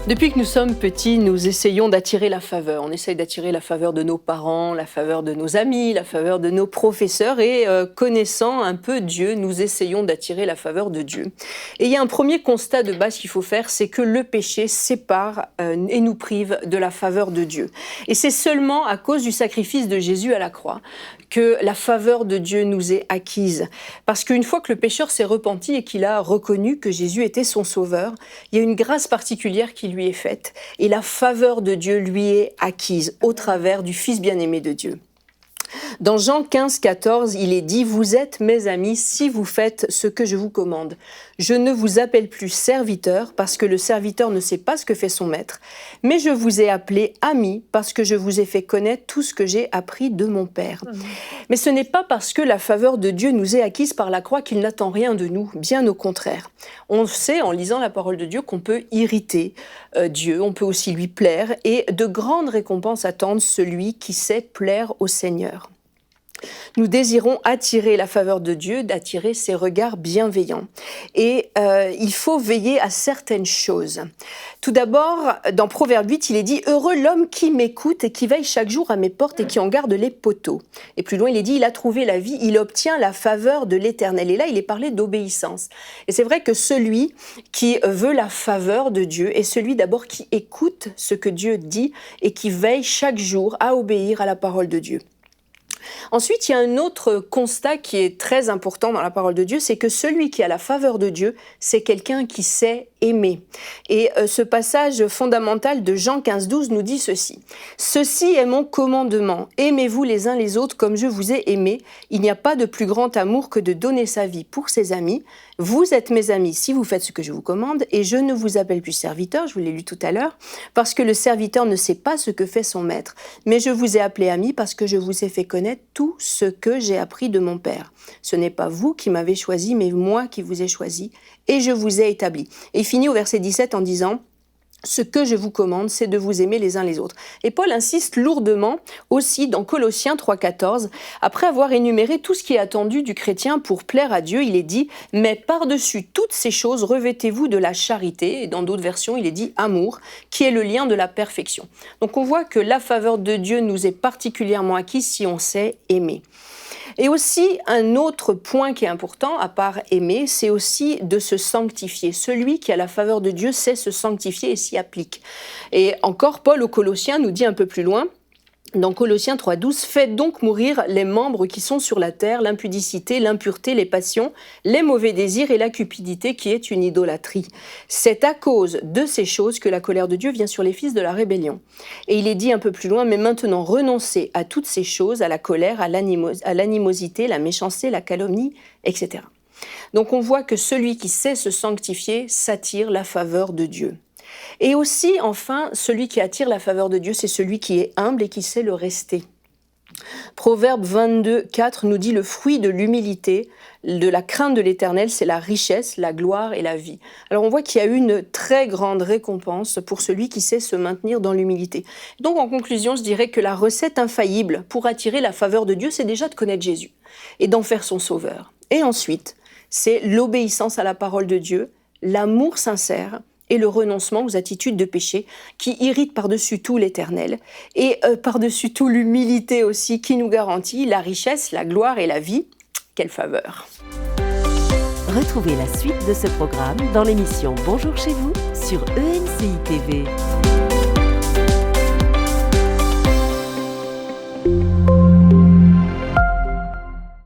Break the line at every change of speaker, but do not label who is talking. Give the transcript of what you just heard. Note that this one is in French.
Depuis que nous sommes petits, nous essayons d'attirer la faveur. On essaye d'attirer la faveur de nos parents, la faveur de nos amis, la faveur de nos professeurs et connaissant un peu Dieu, nous essayons d'attirer la faveur de Dieu. Et il y a un premier constat de base qu'il faut faire, c'est que le péché sépare et nous prive de la faveur de Dieu. Et c'est seulement à cause du sacrifice de Jésus à la croix que la faveur de Dieu nous est acquise. Parce qu'une fois que le pécheur s'est repenti et qu'il a reconnu que Jésus était son sauveur, il y a une grâce particulière qui lui est faite et la faveur de Dieu lui est acquise au travers du Fils bien-aimé de Dieu. Dans Jean 15, 14, il est dit « Vous êtes mes amis si vous faites ce que je vous commande. Je ne vous appelle plus serviteur parce que le serviteur ne sait pas ce que fait son maître, mais je vous ai appelé amis parce que je vous ai fait connaître tout ce que j'ai appris de mon Père. » Mais ce n'est pas parce que la faveur de Dieu nous est acquise par la croix qu'il n'attend rien de nous, bien au contraire. On sait en lisant la parole de Dieu qu'on peut irriter Dieu, on peut aussi lui plaire et de grandes récompenses attendent celui qui sait plaire au Seigneur. Nous désirons attirer la faveur de Dieu, d'attirer ses regards bienveillants. Et il faut veiller à certaines choses. Tout d'abord, dans Proverbe 8, il est dit « Heureux l'homme qui m'écoute et qui veille chaque jour à mes portes et qui en garde les poteaux. » Et plus loin, il est dit « Il a trouvé la vie, il obtient la faveur de l'Éternel. » Et là, il est parlé d'obéissance. Et c'est vrai que celui qui veut la faveur de Dieu est celui d'abord qui écoute ce que Dieu dit et qui veille chaque jour à obéir à la parole de Dieu. Ensuite, il y a un autre constat qui est très important dans la parole de Dieu, c'est que celui qui a la faveur de Dieu, c'est quelqu'un qui sait aimer. Et ce passage fondamental de Jean 15, 12 nous dit ceci. « Ceci est mon commandement, aimez-vous les uns les autres comme je vous ai aimés. Il n'y a pas de plus grand amour que de donner sa vie pour ses amis. Vous êtes mes amis si vous faites ce que je vous commande, et je ne vous appelle plus serviteur, je vous l'ai lu tout à l'heure, parce que le serviteur ne sait pas ce que fait son maître, mais je vous ai appelé amis parce que je vous ai fait connaître tout ce que j'ai appris de mon Père. Ce n'est pas vous qui m'avez choisi, mais moi qui vous ai choisi, et je vous ai établi. » Et il finit au verset 17 en disant « Ce que je vous commande, c'est de vous aimer les uns les autres. » Et Paul insiste lourdement aussi dans Colossiens 3,14. Après avoir énuméré tout ce qui est attendu du chrétien pour plaire à Dieu, il est dit « Mais par-dessus toutes ces choses, revêtez-vous de la charité. » Et dans d'autres versions, il est dit « amour, qui est le lien de la perfection. » Donc on voit que la faveur de Dieu nous est particulièrement acquise si on sait aimer. Et aussi, un autre point qui est important, à part aimer, c'est aussi de se sanctifier. Celui qui a la faveur de Dieu sait se sanctifier et s'y applique. Et encore, Paul aux Colossiens nous dit un peu plus loin, dans Colossiens 3,12, « Faites donc mourir les membres qui sont sur la terre, l'impudicité, l'impureté, les passions, les mauvais désirs et la cupidité qui est une idolâtrie. C'est à cause de ces choses que la colère de Dieu vient sur les fils de la rébellion. » Et il est dit un peu plus loin, « Mais maintenant renoncez à toutes ces choses, à la colère, à l'animosité, la méchanceté, la calomnie, etc. » Donc on voit que celui qui sait se sanctifier s'attire la faveur de Dieu. Et aussi, enfin, celui qui attire la faveur de Dieu, c'est celui qui est humble et qui sait le rester. Proverbe 22, 4 nous dit « Le fruit de l'humilité, de la crainte de l'Éternel, c'est la richesse, la gloire et la vie. » Alors on voit qu'il y a une très grande récompense pour celui qui sait se maintenir dans l'humilité. Donc en conclusion, je dirais que la recette infaillible pour attirer la faveur de Dieu, c'est déjà de connaître Jésus et d'en faire son sauveur. Et ensuite, c'est l'obéissance à la parole de Dieu, l'amour sincère, et le renoncement aux attitudes de péché qui irritent par-dessus tout l'Éternel et par-dessus tout l'humilité aussi qui nous garantit la richesse, la gloire et la vie. Quelle faveur!
Retrouvez la suite de ce programme dans l'émission Bonjour chez vous sur ENCI TV.